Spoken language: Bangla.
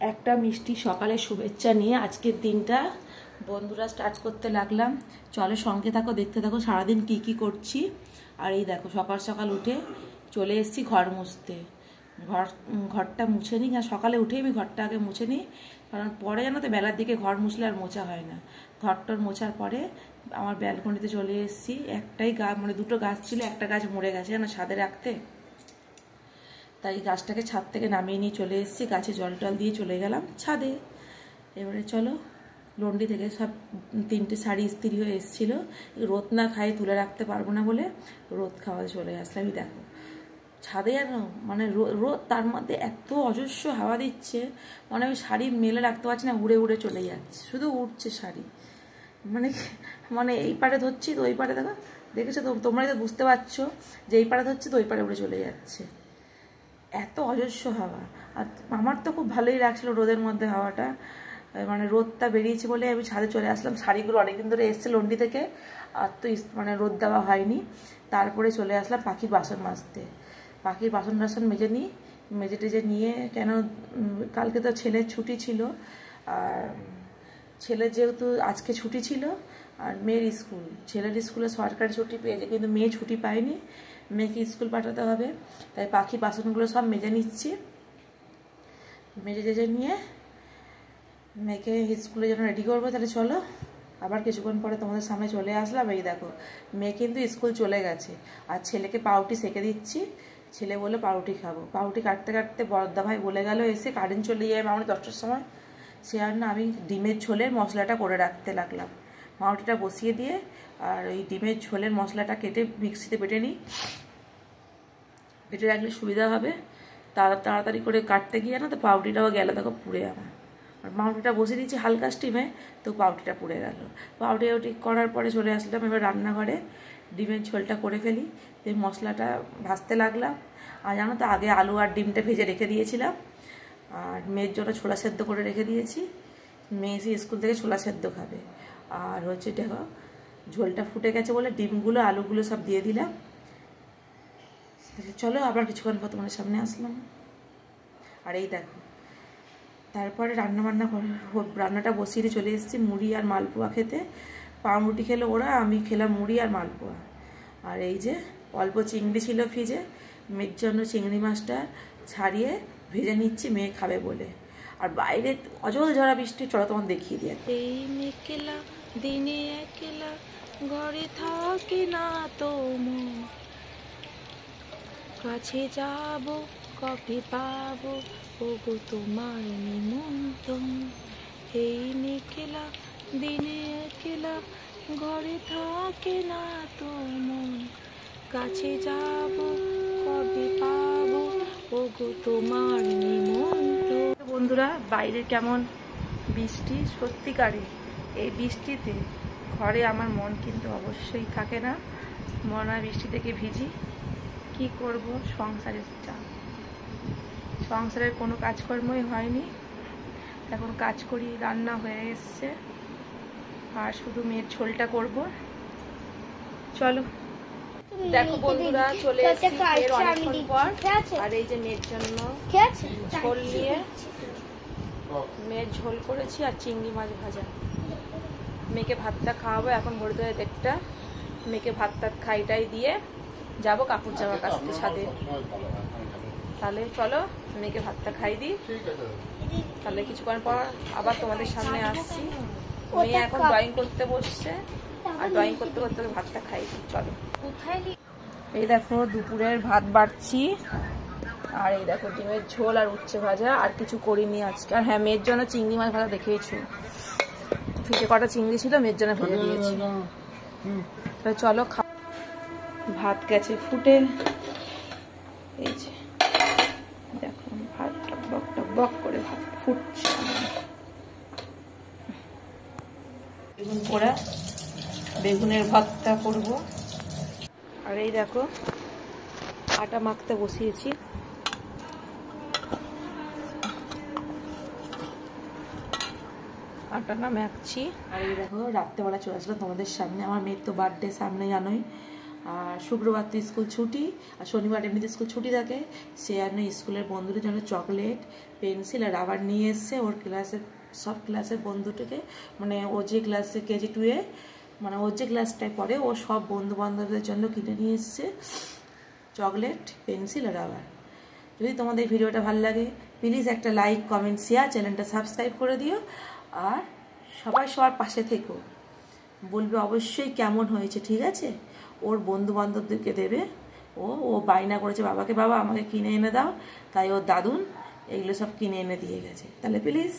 একটা মিষ্টি সকালে শুভেচ্ছা নিয়ে আজকের দিনটা বন্ধুরা স্টার্ট করতে লাগলাম। চলো সঙ্গে থাকো, দেখতে থাকো সারাদিন কি কি করছি। আর এই দেখো সকাল সকাল উঠে চলে এসেছি ঘর মুছতে। ঘরটা মুছে নিই, সকালে উঠেই আমি ঘরটা আগে মুছে নিই, কারণ পরে জানো তো বেলার দিকে ঘর মুছলে আর মোছা হয় না। ঘরটর মোছার পরে আমার ব্যালকনিতে চলে এসেছি। একটাই গাছ, মানে দুটো গাছ ছিল, একটা গাছ মরে গেছে জানো ছাদে রাখতে, তাই গাছটাকে ছাদ থেকে নামিয়ে নিয়ে চলে এসেছি। গাছে জল টল দিয়ে চলে গেলাম ছাদে। এবারে চলো, লন্ডি থেকে সব 3টে শাড়ি ইস্ত্রি হয়ে এসেছিলো, রোদ না খাই তুলে রাখতে পারবো না বলে রোদ খাওয়াতে চলে আসলাম। আমি দেখো ছাদে যেন মানে রোদ, তার মধ্যে এত অজস্র হাওয়া দিচ্ছে, মানে আমি শাড়ি মেলে রাখতে পারছি না, উড়ে উড়ে চলে যাচ্ছে, শুধু উঠছে শাড়ি। মানে মানে এই পারে ধরছি তো ওই পারে, দেখেছো তো তোমরা তো বুঝতে পারছো যে এই পারে ধরছি তো ওই পারে উড়ে চলে যাচ্ছে, এত অজস্র হাওয়া। আর আমার তো খুব ভালোই লাগছিল রোদের মধ্যে হাওয়াটা, মানে রোদটা বেরিয়েছে বলে আমি ছাদে চলে আসলাম। শাড়িগুলো অনেকদিন ধরে এসছে লন্ডি থেকে, আর তো মানে রোদ দেওয়া হয়নি। তারপরে চলে আসলাম পাখির বাসন মাজতে। পাখির বাসন টাসন মেজে নিই, মেজে টেজে নিয়ে, কেন কালকে তো ছেলের ছুটি ছিল, আর ছেলের যেহেতু আজকে ছুটি ছিল, আর মেয়ের স্কুল, ছেলের স্কুলে সরকারি ছুটি পেয়েছে কিন্তু মেয়ে ছুটি পায়নি, মেয়েকে স্কুল পাঠাতে হবে। তাই পাখি বাসনগুলো সব মেজে নিচ্ছি। মেজে টেজে নিয়ে মেয়েকে স্কুলে যেন রেডি করবো। তাহলে চলো আবার কিছুক্ষণ পরে তোমাদের সামনে চলে আসলাম। এই দেখো মেয়ে কিন্তু স্কুল চলে গেছে, আর ছেলেকে পাউরুটি সেঁকে দিচ্ছি। ছেলে বলে পাউরুটি খাবো। পাউরুটি কাটতে কাটতে বড়দা ভাই বলে গেল এসে কারেন্ট চলে যায় আমার 10টার সময়। সে আর না, আমি ডিমের ঝোলের মশলাটা করে রাখতে লাগলাম। পাউরুটিটা বসিয়ে দিয়ে আর ওই ডিমের ঝোলের মশলাটা কেটে মিক্সিতে বেটে নিই, বেটে রাখলে সুবিধা হবে। তাড়াতাড়ি করে কাটতে গিয়ে না তো পাউরুটিটাও গেলে দেখো পুড়ে আমার। আর পাউরুটিটা বসিয়ে দিয়েছি হালকা স্টিমে, তো পাউরুটিটা পুড়ে গেল। পাউরুটি করার পরে চলে আসলাম এবার রান্নাঘরে, ডিমের ঝোলটা করে ফেলি। তো মশলাটা ভাজতে লাগলাম। আর জানো তো আগে আলু আর ডিমটা ভেজে রেখে দিয়েছিলাম, আর মেয়ের জন্য ছোলা সেদ্ধ করে রেখে দিয়েছি। মেয়ে এসে স্কুল থেকে ছোলা সেদ্ধ খাবে। আর হচ্ছে দেখো ঝোলটা ফুটে গেছে বলে ডিমগুলো আলুগুলো সব দিয়ে দিলাম। চলো আবার কিছুক্ষণ পর তোমাদের সামনে আসলাম। আর এই দেখো তারপরে রান্নাটা বসিয়ে চলে এসেছি মুড়ি আর মালপোয়া খেতে। পাউরুটি খেলো ওরা, আমি খেলাম মুড়ি আর মালপোয়া। আর এই যে অল্প চিংড়ি ছিল ফ্রিজে, মেয়ের জন্য চিংড়ি মাছটা ছাড়িয়ে ভেজে নিচ্ছি মেয়ে খাবে বলে। আর বাইরে অজল ঝরা বৃষ্টি, চলো তোমার দেখিয়ে দিয়ে। এই মেকেলা দিনে একলা ঘরে থাকে না তো মন, কাছে যাব কবে পাবো ওগো তোমার নিমন্ত্রণ। এই মেকেলা দিনে একলা ঘরে থাকে না তো মন, কাছে যাব কবে পাবো ওগো তোমার নিমন্ত্রণ। বন্ধুরা বাইরে কেমন বৃষ্টি, সত্যিকারে এই বৃষ্টিতে ঘরে আমার মন কিন্তু অবশ্যই থাকে না, মনে হয় বৃষ্টি থেকে ভিজি। কি করব, সংসারের চাপ, সংসারের কোনো কাজকর্মই হয়নি। এখন কাজ করি, রান্না হয়ে এসছে, আর শুধু মেয়ের ঝোলটা করব। চলো দেখো বন্ধুরা চলে এসেছি এর অনেকক্ষণ পর। আর এই যে মেয়ের জন্য ঝোল নিয়ে, মেয়ের ঝোল করেছি আর চিংড়ি মাছ ভাজা। মেয়েকে ভাতটা খাওয়াবো, এখন ভরে দেয় 1টা। মেয়েকে ভাত টাত খাইটাই দিয়ে যাবো কাপড় জামা কাচতে ছাদে। তাহলে চলো মেয়েকে ভাতটা খাই দিই, তাহলে কিছুক্ষণ পর আবার তোমাদের সামনে আসছি। মেয়ে এখন ড্রয়িং করতে বসছে, আর ড্রয়িং করতে করতে ভাতটা খাই দিই। চলো। এই দেখো দুপুরের ভাত বাড়ছি, আর এই দেখো ডিমের ঝোল আর উচ্ছে ভাজা, আর কিছু করিনি আজকে। আর হ্যাঁ, মেয়ের জন্য চিংড়ি মাছ ভাজা দেখেইছো, ফ্রিজে কটা চিংড়ি ছিল মেয়ের জন্য ভেজে দিয়েছি। তাহলে চলো ভাত গেছে ফুটে, এই যে দেখো ভাত টকবক টকবক করে ভাত ফুটছে। বেগুন পোড়া, বেগুনের ভর্তা করব। আর এই দেখো আটা মাখতে বসিয়েছি। আটা না মাখছি। আর এই দেখো রাত্রেবেলা চলে আসলো তোমাদের সামনে, আমার মেয়ের তো বার্থডে সামনে জানোই। আর শুক্রবার তো স্কুল ছুটি, আর শনিবার এমনিতে স্কুল ছুটি থাকে। সে আর স্কুলের বন্ধুদের জন্য চকলেট, পেন্সিল আর রাবার নিয়ে এসছে ওর ক্লাসের সব ক্লাসের বন্ধুটিকে, মানে ও যে ক্লাসে কেজি 2-এ, মানে ওর যে ক্লাসটায় পড়ে ও সব বন্ধু বান্ধবদের জন্য কিনে নিয়ে এসছে চকলেট, পেন্সিল আর রাবার। যদি তোমাদের এই ভিডিওটা ভালো লাগে প্লিজ একটা লাইক, কমেন্ট, শেয়ার, চ্যানেলটা সাবস্ক্রাইব করে দিও। আর সবাই সবার পাশে থেকো, বলবে অবশ্যই কেমন হয়েছে, ঠিক আছে? ওর বন্ধু বান্ধবদেরকে দেবে। ও বায়না করেছে বাবাকে, বাবা আমাকে কিনে এনে দাও, তাই ওর দাদুন এগুলো সব কিনে এনে দিয়ে গেছে। তাহলে প্লিজ